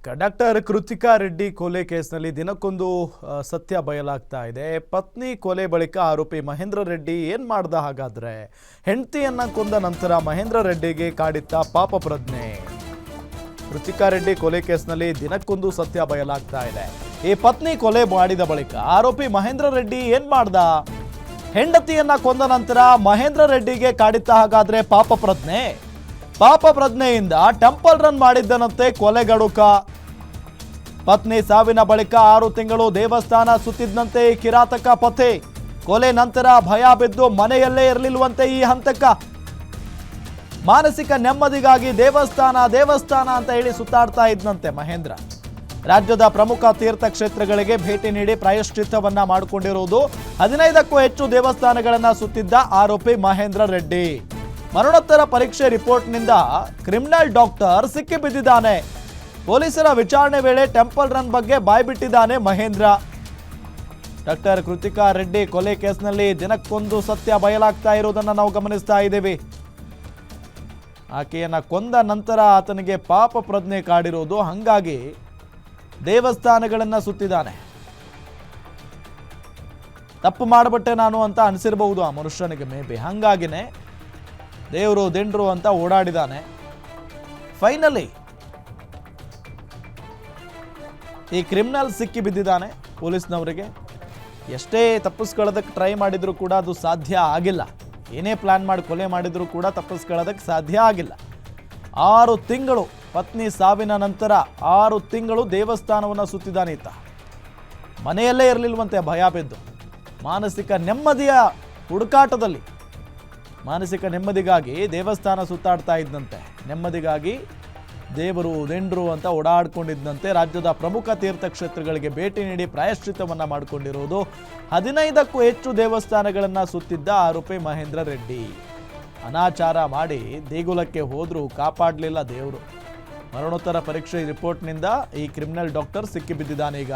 Doctor Krithika Reddy ಕೊಲೆ ಕೇಸ್ನಲ್ಲಿ ದಿನಕ್ಕೊಂದು ಸತ್ಯ ಬಯಲಾಗ್ತಾ ಇದೆ. ಪತ್ನಿ ಕೊಲೆ ಬಳಿಕ ಆರೋಪಿ ಮಹೇಂದ್ರ ರೆಡ್ಡಿ ಏನ್ ಮಾಡ್ದ? ಹಾಗಾದ್ರೆ ಹೆಂಡತಿಯನ್ನ ಕೊಂದ ನಂತರ ಮಹೇಂದ್ರ ರೆಡ್ಡಿಗೆ ಕಾಡಿತ್ತ ಪಾಪ ಪ್ರಜ್ಞೆ. ಕೃತಿಕಾ ರೆಡ್ಡಿ ಕೊಲೆ ಕೇಸ್ನಲ್ಲಿ ದಿನಕ್ಕೊಂದು ಸತ್ಯ ಬಯಲಾಗ್ತಾ ಇದೆ. ಈ ಪತ್ನಿ ಕೊಲೆ ಮಾಡಿದ ಬಳಿಕ ಆರೋಪಿ ಮಹೇಂದ್ರ ರೆಡ್ಡಿ ಏನ್ ಮಾಡ್ದ? ಹೆಂಡತಿಯನ್ನ ಕೊಂದ ನಂತರ ಮಹೇಂದ್ರ ರೆಡ್ಡಿಗೆ ಕಾಡಿತ್ತ ಹಾಗಾದ್ರೆ ಪಾಪ ಪ್ರಜ್ಞೆ. ಪಾಪ ಪ್ರಜ್ಞೆಯಿಂದ ಟೆಂಪಲ್ ರನ್ ಮಾಡಿದ್ದನಂತೆ ಕೊಲೆಗಡುಕ. ಪತ್ನಿ ಸಾವಿನ ಬಳಿಕ 6 ತಿಂಗಳು ದೇವಸ್ಥಾನ ಸುತ್ತಿದ್ದಂತೆ ಈ ಕಿರಾತಕ ಪತಿ. ಕೊಲೆ ನಂತರ ಭಯ ಬಿದ್ದು ಮನೆಯಲ್ಲೇ ಇರಲಿಲ್ವಂತೆ ಈ ಹಂತಕ. ಮಾನಸಿಕ ನೆಮ್ಮದಿಗಾಗಿ ದೇವಸ್ಥಾನ ಅಂತ ಹೇಳಿ ಸುತ್ತಾಡ್ತಾ ಇದ್ದಂತೆ ಮಹೇಂದ್ರ. ರಾಜ್ಯದ ಪ್ರಮುಖ ತೀರ್ಥಕ್ಷೇತ್ರಗಳಿಗೆ ಭೇಟಿ ನೀಡಿ ಪ್ರಾಯಶ್ಚಿತ್ತವನ್ನ ಮಾಡಿಕೊಂಡಿರುವುದು. 15ಕ್ಕೂ ಹೆಚ್ಚು ದೇವಸ್ಥಾನಗಳನ್ನ ಸುತ್ತಿದ್ದ ಆರೋಪಿ ಮಹೇಂದ್ರ ರೆಡ್ಡಿ. ಮರಣೋತ್ತರ ಪರೀಕ್ಷೆ ರಿಪೋರ್ಟ್ನಿಂದ ಕ್ರಿಮಿನಲ್ ಡಾಕ್ಟರ್ ಸಿಕ್ಕಿಬಿದ್ದಿದ್ದಾನೆ. ಪೊಲೀಸರ ವಿಚಾರಣೆ ವೇಳೆ ಟೆಂಪಲ್ ರನ್ ಬಗ್ಗೆ ಬಾಯ್ಬಿಟ್ಟಿದ್ದಾನೆ ಮಹೇಂದ್ರ. ಡಾಕ್ಟರ್ ಕೃತಿಕಾ ರೆಡ್ಡಿ ಕೊಲೆ ಕೇಸ್ನಲ್ಲಿ ದಿನಕ್ಕೊಂದು ಸತ್ಯ ಬಯಲಾಗ್ತಾ ಇರುವುದನ್ನು ನಾವು ಗಮನಿಸ್ತಾ ಇದ್ದೀವಿ. ಆಕೆಯನ್ನ ಕೊಂದ ನಂತರ ಆತನಿಗೆ ಪಾಪ ಪ್ರಜ್ಞೆ ಕಾಡಿರುವುದು. ಹಂಗಾಗಿ ದೇವಸ್ಥಾನಗಳನ್ನ ಸುತ್ತಿದ್ದಾನೆ. ತಪ್ಪು ಮಾಡಿಬಿಟ್ಟೆ ನಾನು ಅಂತ ಅನಿಸಿರಬಹುದು ಆ ಮನುಷ್ಯನಿಗೆ. ಮೇ ಬಿ ಹಂಗಾಗಿನೇ ದೇವರು ದಿಂಡ್ರು ಅಂತ ಓಡಾಡಿದಾನೆ. ಫೈನಲಿ ಈ ಕ್ರಿಮಿನಲ್ ಸಿಕ್ಕಿ ಬಿದ್ದಿದ್ದಾನೆ ಪೊಲೀಸ್ನವರಿಗೆ. ಎಷ್ಟೇ ತಪ್ಪಿಸ್ಕೊಳ್ಳೋದಕ್ಕೆ ಟ್ರೈ ಮಾಡಿದ್ರು ಕೂಡ ಅದು ಸಾಧ್ಯ ಆಗಿಲ್ಲ. ಏನೇ ಪ್ಲಾನ್ ಮಾಡಿ ಕೊಲೆ ಮಾಡಿದ್ರು ಕೂಡ ತಪ್ಪಿಸ್ಕೊಳ್ಳೋದಕ್ಕೆ ಸಾಧ್ಯ ಆಗಿಲ್ಲ. 6 ತಿಂಗಳು ಪತ್ನಿ ಸಾವಿನ ನಂತರ 6 ತಿಂಗಳು ದೇವಸ್ಥಾನವನ್ನು ಸುತ್ತಿದ್ದಾನೆ ಈತ. ಮನೆಯಲ್ಲೇ ಇರಲಿಲ್ವಂತೆ ಭಯ ಬಿದ್ದು. ಮಾನಸಿಕ ನೆಮ್ಮದಿಯ ಹುಡುಕಾಟದಲ್ಲಿ, ಮಾನಸಿಕ ನೆಮ್ಮದಿಗಾಗಿ ದೇವಸ್ಥಾನ ಸುತ್ತಾಡ್ತಾ ಇದ್ದಂತೆ. ನೆಮ್ಮದಿಗಾಗಿ ದೇವರು ದಿಂಡ್ರು ಅಂತ ಓಡಾಡ್ಕೊಂಡಿದ್ದಂತೆ. ರಾಜ್ಯದ ಪ್ರಮುಖ ತೀರ್ಥಕ್ಷೇತ್ರಗಳಿಗೆ ಭೇಟಿ ನೀಡಿ ಪ್ರಾಯಶ್ಚಿತ್ತವನ್ನ ಮಾಡಿಕೊಂಡಿರುವುದು. 15ಕ್ಕೂ ಹೆಚ್ಚು ದೇವಸ್ಥಾನಗಳನ್ನು ಸುತ್ತಿದ್ದ ಆರೋಪಿ ಮಹೇಂದ್ರ ರೆಡ್ಡಿ. ಅನಾಚಾರ ಮಾಡಿ ದೇಗುಲಕ್ಕೆ ಹೋದ್ರೂ ಕಾಪಾಡಲಿಲ್ಲ ದೇವರು. ಮರಣೋತ್ತರ ಪರೀಕ್ಷೆ ರಿಪೋರ್ಟ್ನಿಂದ ಈ ಕ್ರಿಮಿನಲ್ ಡಾಕ್ಟರ್ ಸಿಕ್ಕಿಬಿದ್ದಿದ್ದಾನೆ ಈಗ.